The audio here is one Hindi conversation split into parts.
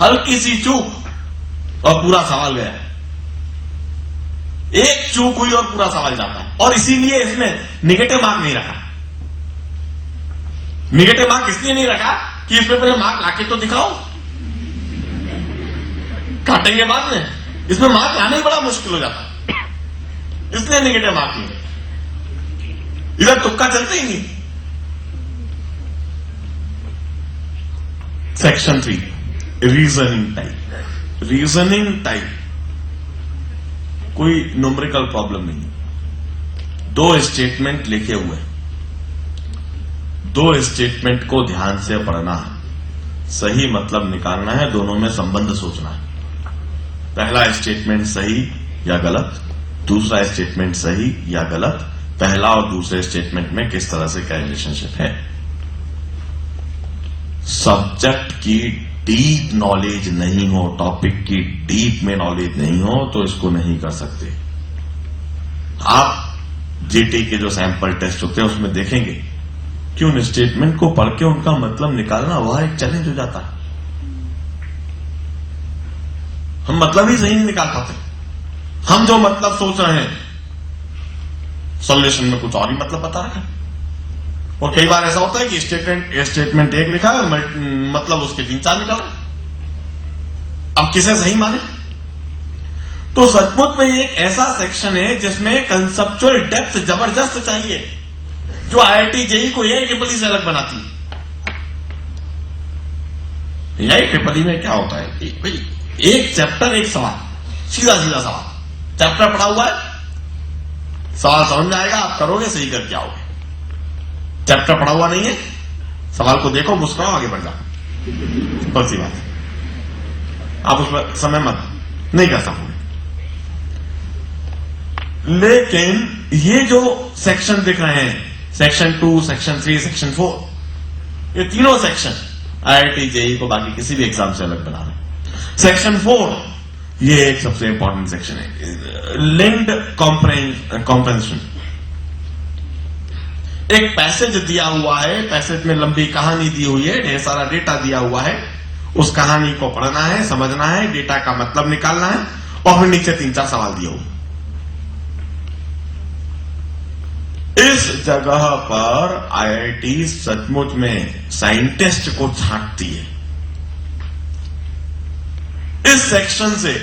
हल्की सी चूक और पूरा सवाल गया। एक चूक हुई और पूरा सवाल जाता है। और इसीलिए इसमें निगेटिव मार्क नहीं रखा। निगेटिव मार्क इसलिए नहीं रखा कि इसमें पहले मार्क लाके तो दिखाओ, काटेंगे बाद में। इसमें मार्क लाना ही बड़ा मुश्किल हो जाता है, इसलिए निगेटिव मार्क नहीं। इधर तुक्का चलते ही नहीं। Section 3 reasoning type. Reasoning type कोई न्यूमेरिकल प्रॉब्लम नहीं। दो स्टेटमेंट लिखे हुए, दो स्टेटमेंट को ध्यान से पढ़ना है, सही मतलब निकालना है, दोनों में संबंध सोचना है। पहला स्टेटमेंट सही या गलत, दूसरा स्टेटमेंट सही या गलत, पहला और दूसरे स्टेटमेंट में किस तरह से क्या रिलेशनशिप है। सब्जेक्ट की डीप नॉलेज नहीं हो, टॉपिक की डीप में नॉलेज नहीं हो तो इसको नहीं कर सकते। आप जीटी के जो सैंपल टेस्ट होते हैं उसमें देखेंगे कि उन स्टेटमेंट को पढ़ के उनका मतलब निकालना वह एक चैलेंज हो जाता है। हम मतलब ही सही नहीं निकाल पाते। हम जो मतलब सोच रहे हैं सॉल्यूशन में कुछ और ही मतलब बता रहे हैं। और कई बार ऐसा होता है कि स्टेटमेंट एक लिखा है, मतलब उसके 3-4 निकाल। अब किसे सही माने? तो सचमुच में ये एक ऐसा सेक्शन है जिसमें कंसेप्चुअल डेप्थ जबरदस्त चाहिए, जो आईआईटी जेई को ये ट्रिपल से अलग बनाती है। यही ट्रिपल में क्या होता है कि भाई एक चैप्टर एक सवाल, सीधा सीधा सवाल। चैप्टर पढ़ा हुआ है, सवाल समझ में आएगा, आप करोगे, सही करके आओगे। चैप्टर पढ़ा हुआ नहीं है, सवाल को देखो, मुस्कुराओ, आगे बढ़ जाओ। बस सी बात है। आप उसमें समय मत नहीं कर सकोगे। लेकिन ये जो सेक्शन दिख रहे हैं, सेक्शन 2, सेक्शन 3, सेक्शन 4, ये तीनों सेक्शन आईआईटी जेई को बाकी किसी भी एग्जाम से अलग बना रहे हैं। सेक्शन 4 ये एक सबसे इंपॉर्टेंट सेक्शन है, लिंक्ड कॉम्प्रेंशन। एक पैसेज दिया हुआ है, पैसेज में लंबी कहानी दी हुई है, ढेर सारा डेटा दिया हुआ है, उस कहानी को पढ़ना है, समझना है, डेटा का मतलब निकालना है, और फिर नीचे 3-4 सवाल दिए हुए। इस जगह पर आईआईटी सचमुच में साइंटिस्ट को छांटती है। इस सेक्शन से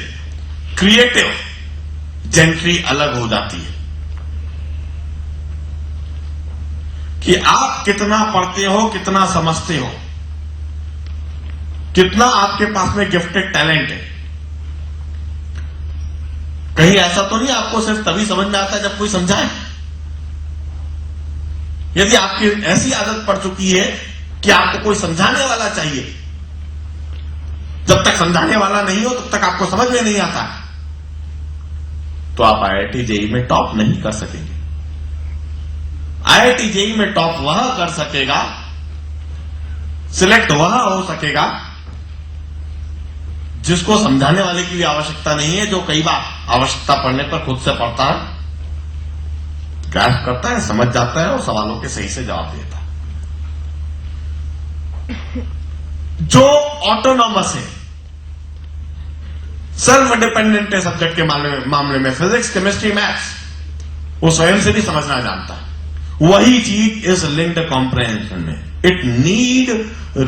क्रिएटिव जेंट्री अलग हो जाती है कि आप कितना पढ़ते हो, कितना समझते हो, कितना आपके पास में गिफ्टेड टैलेंट है। कहीं ऐसा तो नहीं आपको सिर्फ तभी समझ में आता है जब कोई समझाए। यदि आपकी ऐसी आदत पड़ चुकी है कि आपको कोई समझाने वाला चाहिए, जब तक समझाने वाला नहीं हो तब तक आपको समझ में नहीं आता, तो आप आईआईटी जेई में टॉप नहीं कर सकेंगे। आईआईटी जेई में टॉप वह कर सकेगा, सिलेक्ट वह हो सकेगा जिसको समझाने वाले की भी आवश्यकता नहीं है, जो कई बार आवश्यकता पड़ने पर खुद से पढ़ता है, ग्रैस्प करता है, समझ जाता है और सवालों के सही से जवाब देता है। जो ऑटोनॉमस है, सेल्फ डिपेंडेंट है सब्जेक्ट के मामले में, फिजिक्स, केमिस्ट्री, मैथ्स, वो स्वयं से भी समझना जानता है, वही चीज इस लिंक्ड कॉम्प्रहेंशन में। It need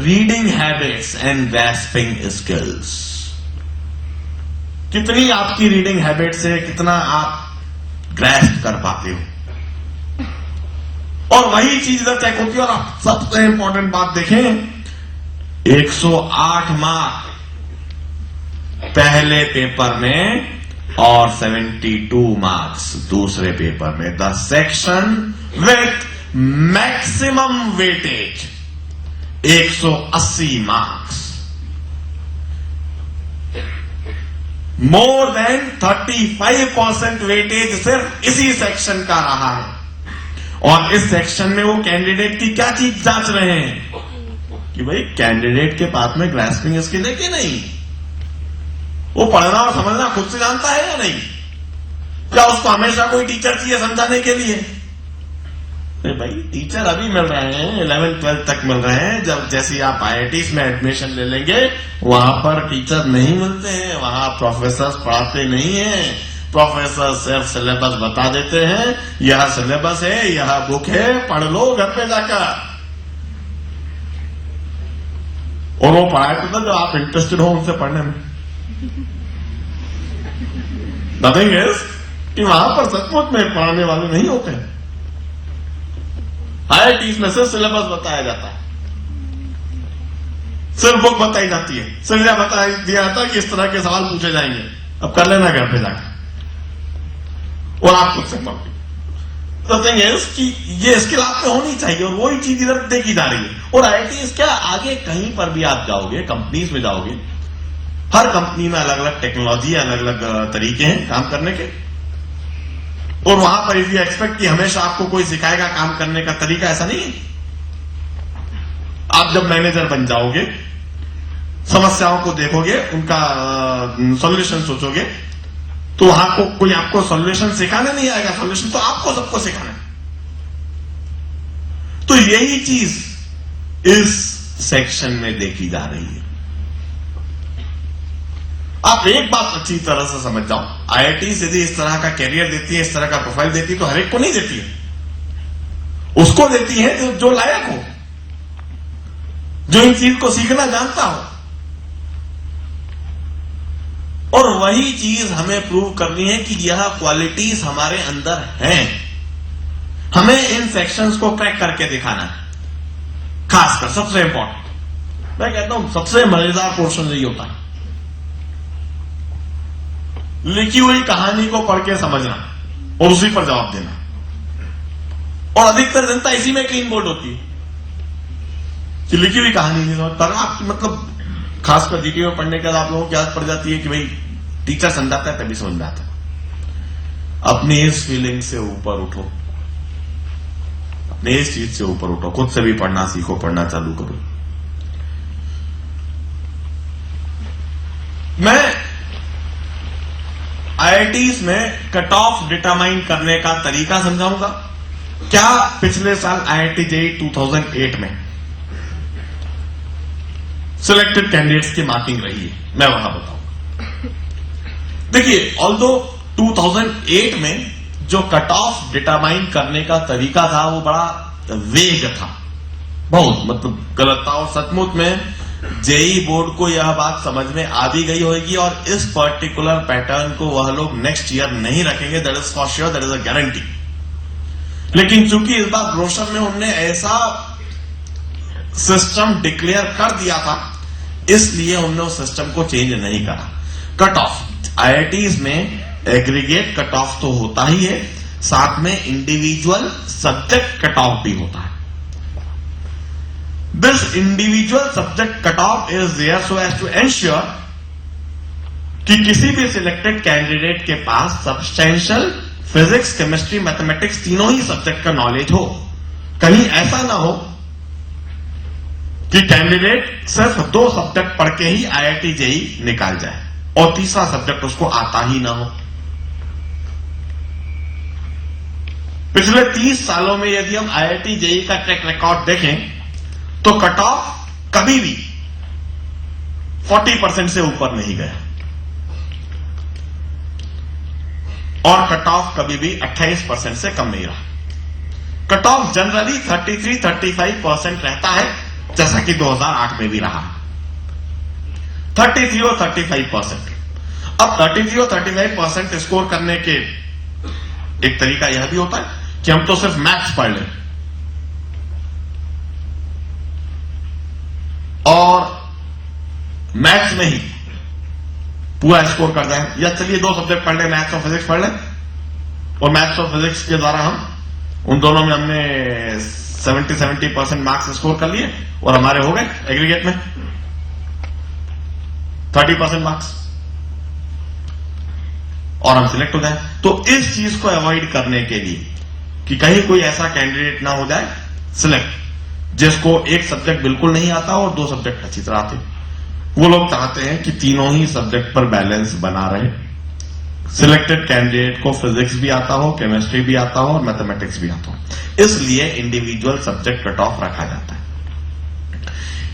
reading habits and grasping skills. कितनी आपकी रीडिंग हैबिट्स है, कितना आप ग्रैस्प कर पाते हो, और वही चीज इधर चेक होती है। और आप सबसे इंपॉर्टेंट बात देखें, 108 मार्क पहले पेपर में और 72 मार्क्स दूसरे पेपर में। The section with maximum weightage 180 marks, more than 35% weightage सिर्फ इसी सेक्शन का रहा है। और इस सेक्शन में वो कैंडिडेट की क्या चीज जांच रहे हैं कि भाई कैंडिडेट के पास में ग्रास्पिंग स्किल है कि नहीं, वो पढ़ना और समझना खुद से जानता है या नहीं, क्या उसको हमेशा कोई टीचर चाहिए समझाने के लिए। भाई टीचर अभी मिल रहे हैं, 11th 12th तक मिल रहे हैं। जब जैसे आप IITs में एडमिशन ले लेंगे, वहां पर टीचर नहीं मिलते हैं, वहां प्रोफेसर पढ़ाते नहीं हैं। प्रोफेसर सिर्फ सिलेबस बता देते हैं, यह सिलेबस है, यह बुक है, पढ़ लो घर पे जाकर। और वो पढ़ाए तो जो आप इंटरेस्टेड हो उनसे पढ़ने में। नथिंग इज कि वहां पर सचमुच में पढ़ाने वाले नहीं होते हैं। IITs में से सिलेबस बताया जाता है, सिर्फ बुक बताई जाती है, सिर्फ बता दिया जाता है कि इस तरह के सवाल पूछे जाएंगे, अब कर लेना घर पे जाकर और आप खुद से पढ़। तो थिंग इज कि ये स्किल आप में होनी चाहिए और वही चीज इधर देखी जा रही है। और IITs क्या, आगे कहीं पर भी आप जाओगे, कंपनीज में जाओगे, हर कंपनी में अलग अलग टेक्नोलॉजी, अलग अलग तरीके हैं काम करने के। और वहां पर इफ यू एक्सपेक्ट कि हमेशा आपको कोई सिखाएगा काम करने का तरीका, ऐसा नहीं है। आप जब मैनेजर बन जाओगे, समस्याओं को देखोगे, उनका सॉल्यूशन सोचोगे, तो वहां को कोई आपको सॉल्यूशन सिखाने नहीं आएगा, सॉल्यूशन तो आपको सबको सिखाना है। तो यही चीज इस सेक्शन में देखी जा रही है। आप एक बात अच्छी तरह से समझ जाओ, IITs यदि इस तरह का कैरियर देती है, इस तरह का प्रोफाइल देती है, तो हर एक को नहीं देती है। उसको देती है जो लायक हो, जो इन चीज को सीखना जानता हो। और वही चीज हमें प्रूव करनी है कि यह क्वालिटीज हमारे अंदर हैं। हमें इन सेक्शंस को क्रैक करके दिखाना है। खासकर सबसे इंपॉर्टेंट, मैं कहता हूं सबसे मजेदार पोर्शन यही होता है, लिखी हुई कहानी को पढ़ के समझना और उसी पर जवाब देना। और अधिकतर जनता इसी में क्लीन बोल्ड होती है कि लिखी हुई कहानी नहीं समझ पर। आप मतलब खासकर GK में पढ़ने के बाद आप लोगों की आदत पड़ जाती है कि भाई टीचर समझाता है तभी समझ में आता है। अपनी इस फीलिंग से ऊपर उठो, अपने इस चीज से ऊपर उठो, खुद से भी पढ़ना सीखो, पढ़ना चालू करो। मैं IITs में कट ऑफ डिटरमाइन करने का तरीका समझाऊंगा। क्या पिछले साल IIT JEE 2008 में सिलेक्टेड कैंडिडेट्स की मार्किंग रही है, मैं वहां बताऊंगा। देखिए, ऑल्दो 2008 में जो कट ऑफ डिटरमाइन करने का तरीका था वो बड़ा वेग था, बहुत मतलब गलत था। और सचमुच में JEE बोर्ड को यह बात समझ में आ भी गई होगी और इस पर्टिकुलर पैटर्न को वह लोग नेक्स्ट ईयर नहीं रखेंगे, that is for sure, that is a guarantee. लेकिन चूंकि इस बार ब्रोशर में उन्होंने ऐसा सिस्टम डिक्लेयर कर दिया था, इसलिए उन्होंने उस सिस्टम को चेंज नहीं करा। कट ऑफ IITs में एग्रीगेट कट ऑफ तो होता ही है, साथ में इंडिविजुअल सब्जेक्ट कट ऑफ भी होता है। This individual subject cutoff is there so as to ensure कि किसी भी सिलेक्टेड कैंडिडेट के पास सब्सटेंशियल फिजिक्स, केमिस्ट्री, मैथमेटिक्स तीनों ही सब्जेक्ट का नॉलेज हो। कहीं ऐसा ना हो कि कैंडिडेट सिर्फ 2 सब्जेक्ट पढ़ के ही IIT JEE निकाल जाए और तीसरा सब्जेक्ट उसको आता ही ना हो। पिछले 30 सालों में यदि हम IIT JEE का ट्रैक रिकॉर्ड देखें तो कट ऑफ कभी भी 40% से ऊपर नहीं गया और कट ऑफ कभी भी 28% से कम नहीं रहा। कट ऑफ जनरली 33-35% रहता है, जैसा कि 2008 में भी रहा, 33 और 35%। अब 33 और 35% स्कोर करने के एक तरीका यह भी होता है कि हम तो सिर्फ मैथ्स पढ़ लें और मैथ्स में ही पूरा स्कोर कर जाए, या चलिए 2 सब्जेक्ट पढ़ लें, मैथ्स और फिजिक्स पढ़ लें, और मैथ्स और फिजिक्स के द्वारा हम उन दोनों में हमने 70% मार्क्स स्कोर कर लिए और हमारे हो गए एग्रीगेट में 30% मार्क्स और हम सिलेक्ट हो जाए। तो इस चीज को अवॉइड करने के लिए कि कहीं कोई ऐसा कैंडिडेट ना हो जाए सिलेक्ट जिसको एक सब्जेक्ट बिल्कुल नहीं आता और 2 सब्जेक्ट अच्छी तरह आते, वो लोग चाहते हैं कि तीनों ही सब्जेक्ट पर बैलेंस बना रहे। सिलेक्टेड कैंडिडेट को फिजिक्स भी आता हो, केमिस्ट्री भी आता हो और मैथमेटिक्स भी आता हो। इसलिए इंडिविजुअल सब्जेक्ट कट ऑफ रखा जाता है।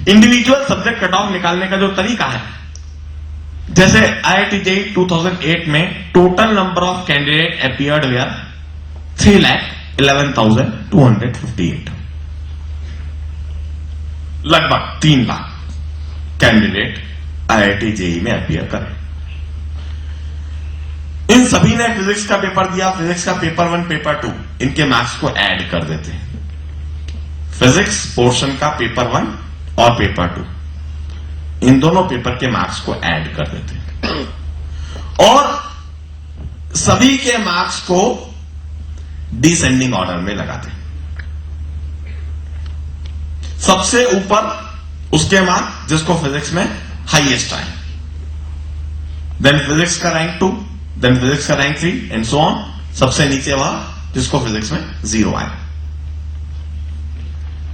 इंडिविजुअल सब्जेक्ट कट ऑफ निकालने का जो तरीका है, जैसे IIT JEE 2008 में total number of candidate appeared were 3,11,258, लगभग 3 लाख कैंडिडेट IIT JEE में अपीयर करें। इन सभी ने फिजिक्स का पेपर दिया, फिजिक्स का पेपर 1 पेपर 2 इनके मार्क्स को ऐड कर देते हैं। फिजिक्स पोर्शन का पेपर 1 और पेपर 2 इन दोनों पेपर के मार्क्स को ऐड कर देते हैं और सभी के मार्क्स को डिसेंडिंग ऑर्डर में लगाते हैं। सबसे ऊपर उसके मार्क्स जिसको फिजिक्स में हाईएस्ट आए, देन फिजिक्स का रैंक 2, देन फिजिक्स का रैंक 3 एंड सो ऑन। सबसे नीचे वह जिसको फिजिक्स में 0 आए।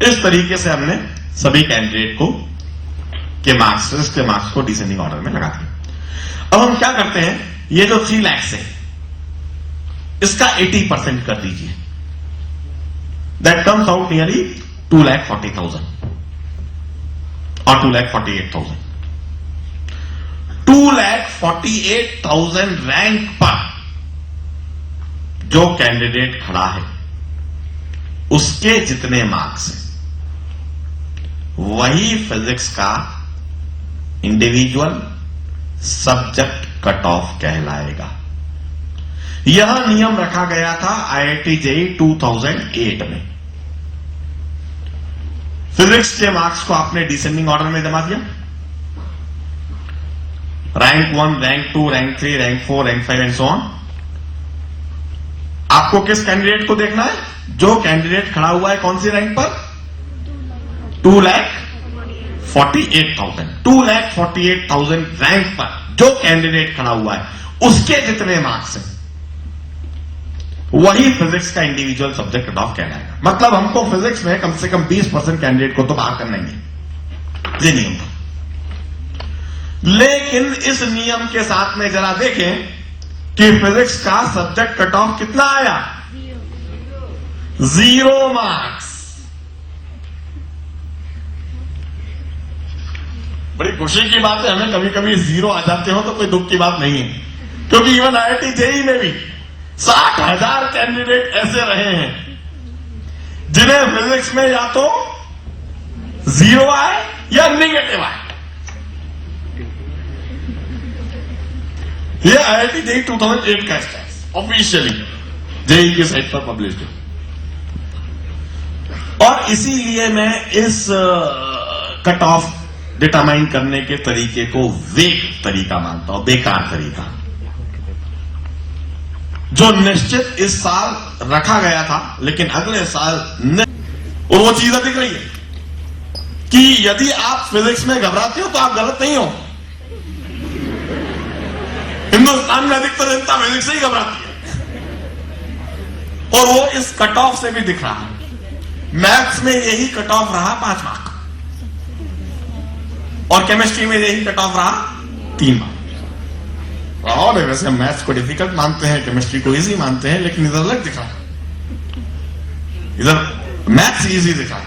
इस तरीके से हमने सभी कैंडिडेट को के मार्क्स, फिजिक्स के मार्क्स को डिसेंडिंग ऑर्डर में लगा दिया। अब हम क्या करते हैं, ये जो 3 लाख है इसका 80% कर दीजिए, दैट कम्स आउट नियरली 2,40,000 और 2,48,000। 2,48,000 रैंक पर जो कैंडिडेट खड़ा है उसके जितने मार्क्स हैं वही फिजिक्स का इंडिविजुअल सब्जेक्ट कट ऑफ कहलाएगा। यह नियम रखा गया था IIT JEE 2008 में। फिजिक्स के मार्क्स को आपने डिसेंडिंग ऑर्डर में जमा दिया, rank 1, rank 2, rank 3, rank 4, rank 5 and so on. आपको किस कैंडिडेट को देखना है, जो कैंडिडेट खड़ा हुआ है कौन सी रैंक पर, 2,48,000। 2,48,000 रैंक पर जो कैंडिडेट खड़ा हुआ है उसके जितने मार्क्स हैं वही फिजिक्स का इंडिविजुअल सब्जेक्ट कट ऑफ कहलाएगा। मतलब हमको फिजिक्स में कम से कम 20% कैंडिडेट को तो बाहर करना ही है, ये नियम था। लेकिन इस नियम के साथ में जरा देखें कि फिजिक्स का सब्जेक्ट कट ऑफ कितना आया, 0 मार्क्स। बड़ी खुशी की बात है, हमें कभी कभी 0 आ जाते हो तो कोई दुख की बात नहीं है, क्योंकि इवन IIT JEE में भी 60,000 कैंडिडेट ऐसे रहे हैं जिन्हें फिजिक्स में या तो 0 आए या नेगेटिव आए। ये IIT JEE 2008 का स्टैट्स ऑफिशियली JEE की साइट पर पब्लिश है। और इसीलिए मैं इस कट ऑफ डिटरमाइन करने के तरीके को वेग तरीका मानता हूं, बेकार तरीका। जो निश्चित इस साल रखा गया था लेकिन अगले साल और वो चीजें दिख रही है कि यदि आप फिजिक्स में घबराते हो तो आप गलत नहीं हो। हिंदुस्तान में अधिकतर जनता फिजिक्स से ही घबराती है और वो इस कट ऑफ से भी दिख रहा है। मैथ्स में यही कट ऑफ रहा 5 मार्क और केमिस्ट्री में यही कट ऑफ रहा 3 मार्क। और वैसे हम मैथ्स को डिफिकल्ट मानते हैं, केमिस्ट्री को इजी मानते हैं, लेकिन इधर अलग दिख रहा है, इधर मैथ्स इजी दिख रहा है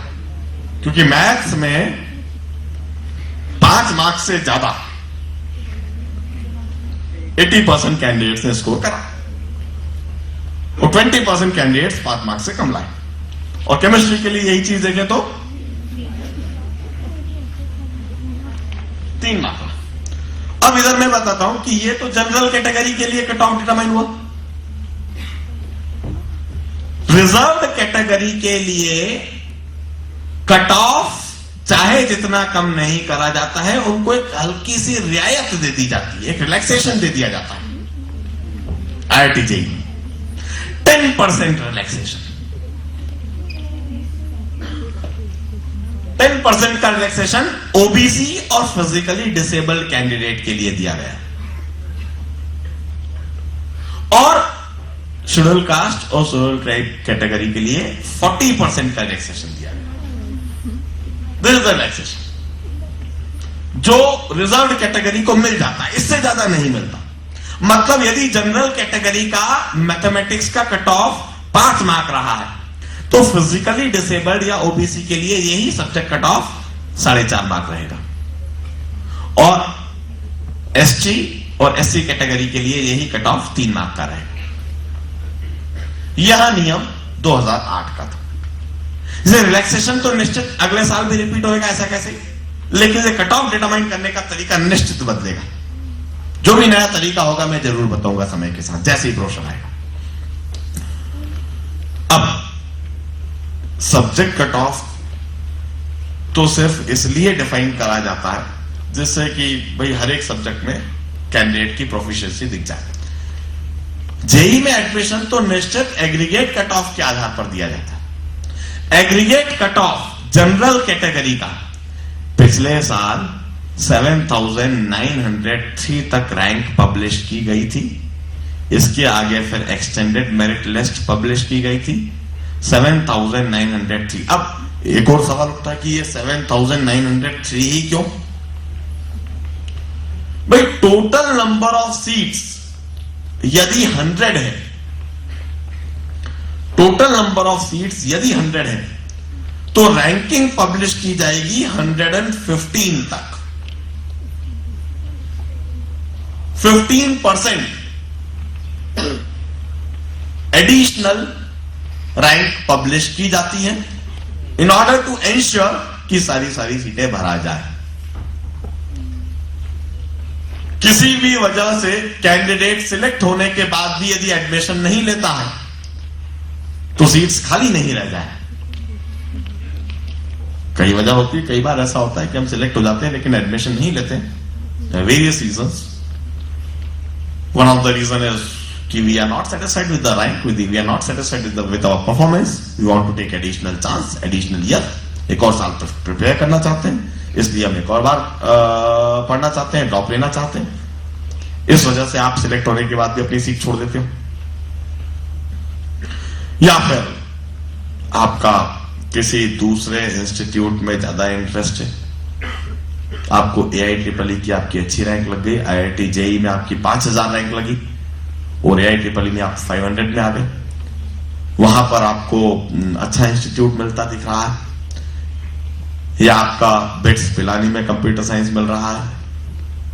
क्योंकि मैथ्स में 5 मार्क से ज्यादा 80% कैंडिडेट्स ने स्कोर करा और 20% कैंडिडेट्स 5 मार्क्स से कम लाए। और केमिस्ट्री के लिए यही चीज देखें तो 3 मार्क। अब इधर मैं बताता हूं कि ये तो जनरल कैटेगरी के लिए कट ऑफ डिटरमाइन हुआ। रिजर्व्ड कैटेगरी के लिए कट ऑफ चाहे जितना कम नहीं करा जाता है, उनको एक हल्की सी रियायत दे दी जाती है, एक रिलैक्सेशन दे दिया जाता है। IIT JEE 10% रिलैक्सेशन, 10% का रिलैक्सेशन OBC और फिजिकली डिसेबल्ड कैंडिडेट के लिए दिया गया और शेड्यूल कास्ट और शेड्यूल ट्राइब कैटेगरी के लिए 40% का रिलैक्सेशन दिया गया। दिस इज द रिलैक्सेशन जो रिजर्व्ड कैटेगरी को मिल जाता है, इससे ज्यादा नहीं मिलता। मतलब यदि जनरल कैटेगरी का मैथमेटिक्स का कट ऑफ 5 मार्क रहा है तो फिजिकली डिसेबल्ड या ओबीसी के लिए यही सब्जेक्ट कट ऑफ 4.5 मार्क रहेगा, और एसटी और एससी कैटेगरी के लिए यही कट ऑफ 3 मार्क का रहेगा। यह नियम 2008 का था। इसे रिलैक्सेशन तो निश्चित अगले साल भी रिपीट होगा, ऐसा कैसे, लेकिन ये कट ऑफ डिटरमाइन करने का तरीका निश्चित बदलेगा। जो भी नया तरीका होगा मैं जरूर बताऊंगा समय के साथ, जैसे ही ब्रोशर आएगा। अब सब्जेक्ट कट ऑफ तो सिर्फ इसलिए डिफाइन करा जाता है जिससे कि भाई हर एक सब्जेक्ट में कैंडिडेट की प्रोफिशिएंसी दिख जाए। जेई में एडमिशन तो निश्चित एग्रीगेट कट ऑफ के आधार पर दिया जाता है। Aggregate cut off general category का पिछले साल 7,903 तक रैंक पब्लिश की गई थी। इसके आगे फिर एक्सटेंडेड मेरिट लिस्ट पब्लिश की गई थी 7,903। अब एक और सवाल उठता है कि ये 7,903 ही क्यों? भाई टोटल नंबर ऑफ सीट्स यदि 100 है, टोटल नंबर ऑफ सीट्स यदि 100 है तो रैंकिंग पब्लिश की जाएगी 115 तक। 15% एडिशनल रैंक पब्लिश की जाती है इन ऑर्डर टू एंश्योर कि सारी सीटें भरा जाए। किसी भी वजह से कैंडिडेट सिलेक्ट होने के बाद भी यदि एडमिशन नहीं लेता है तो सीट्स खाली नहीं रह जाए। कई वजह होती है, कई बार ऐसा होता है कि हम सिलेक्ट हो जाते हैं लेकिन एडमिशन नहीं लेते, various reasons. One of the reason is कि we are not satisfied with the rank, we are not satisfied with our performance, we want to take additional chance, additional year, एक और साल प्रिपेयर करना चाहते हैं, इसलिए हम एक और बार पढ़ना चाहते हैं, ड्रॉप लेना चाहते हैं। इस वजह से आप सिलेक्ट होने के बाद भी अपनी सीट छोड़ देते हो, या फिर आपका किसी दूसरे इंस्टीट्यूट में ज्यादा इंटरेस्ट है, आपको AIEEE की आपकी अच्छी रैंक लग गई, IIT JEE में आपकी 5,000 रैंक लगी और AIEEE में आप 500 में आ गए, वहां पर आपको अच्छा इंस्टीट्यूट मिलता दिख रहा है, या आपका बिट्स पिलानी में कंप्यूटर साइंस मिल रहा है,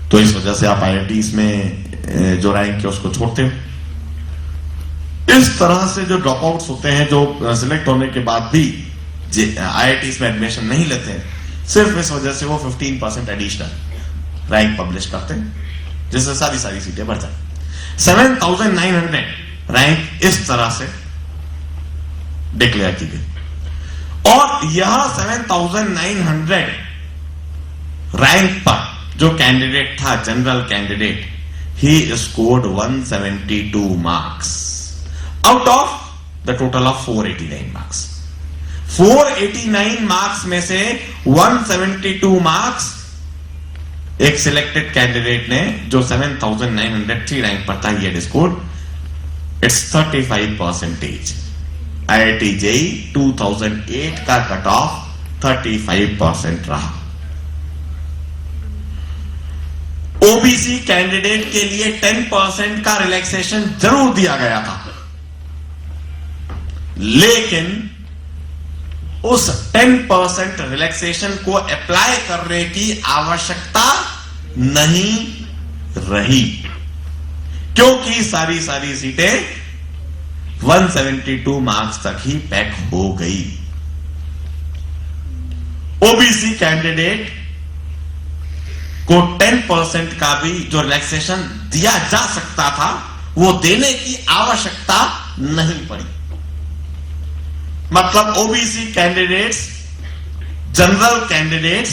तो इस वजह से आप IITs में जो रैंक है उसको छोड़ते हो। इस तरह से जो ड्रॉप आउट्स होते हैं, जो सिलेक्ट होने के बाद भी IITs में एडमिशन नहीं लेते हैं, सिर्फ इस वजह से वो 15% एडिशनल रैंक पब्लिश करते हैं जिससे सारी सीटें भर जाए। 7,900 रैंक इस तरह से डिक्लेयर की गई, और यह 7,900 रैंक पर जो कैंडिडेट था, general candidate, he scored 172 marks out of the total of 489 marks. 489 marks में से 172 मार्क्स एक सिलेक्टेड कैंडिडेट ने, जो 7,903 रैंक पर था, ये स्कोर्ड। इट्स 35%। IIT JEE 2008 का कट ऑफ 35% रहा। OBC कैंडिडेट के लिए 10% का रिलैक्सेशन जरूर दिया गया था, लेकिन उस 10% रिलैक्सेशन को अप्लाई करने की आवश्यकता नहीं रही, क्योंकि सारी सीटें 172 मार्क्स तक ही पैक हो गई। OBC कैंडिडेट को 10% का भी जो रिलैक्सेशन दिया जा सकता था वो देने की आवश्यकता नहीं पड़ी। मतलब OBC candidates, general candidates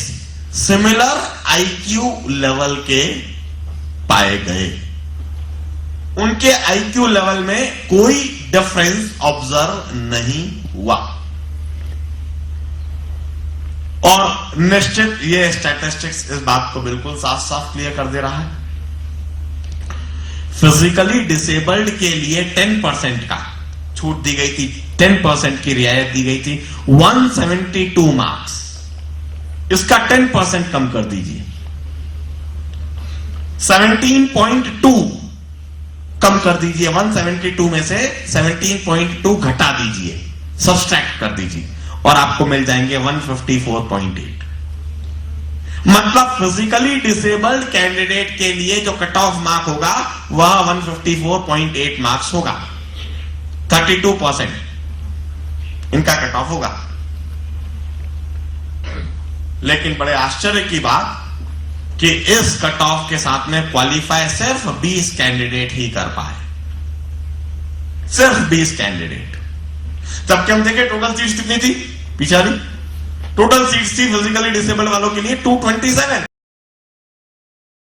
similar IQ level के पाए गए, उनके IQ लेवल में कोई डिफरेंस ऑब्जर्व नहीं हुआ। और निश्चित ये स्टैटिस्टिक्स इस बात को बिल्कुल साफ क्लियर कर दे रहा है। फिजिकली डिसेबल्ड के लिए 10% का छूट दी गई थी, 10% की रियायत दी गई थी, 172 मार्क्स, इसका 10% कम कर दीजिए, 17.2 कम कर दीजिए, 172 में से 17.2 घटा दीजिए, सब्सट्रैक्ट कर दीजिए और आपको मिल जाएंगे 154.8। मतलब फिजिकली डिसेबल्ड कैंडिडेट के लिए जो कट ऑफ मार्क होगा वह 154.8 मार्क्स होगा। 32% इनका कट ऑफ होगा। लेकिन बड़े आश्चर्य की बात कि इस कट ऑफ के साथ में क्वालिफाई सिर्फ 20 कैंडिडेट ही कर पाए, सिर्फ 20 कैंडिडेट। जबकि हम देखें टोटल सीट्स कितनी थी, पिछाड़ी टोटल सीट्स थी फिजिकली डिसेबल वालों के लिए 227।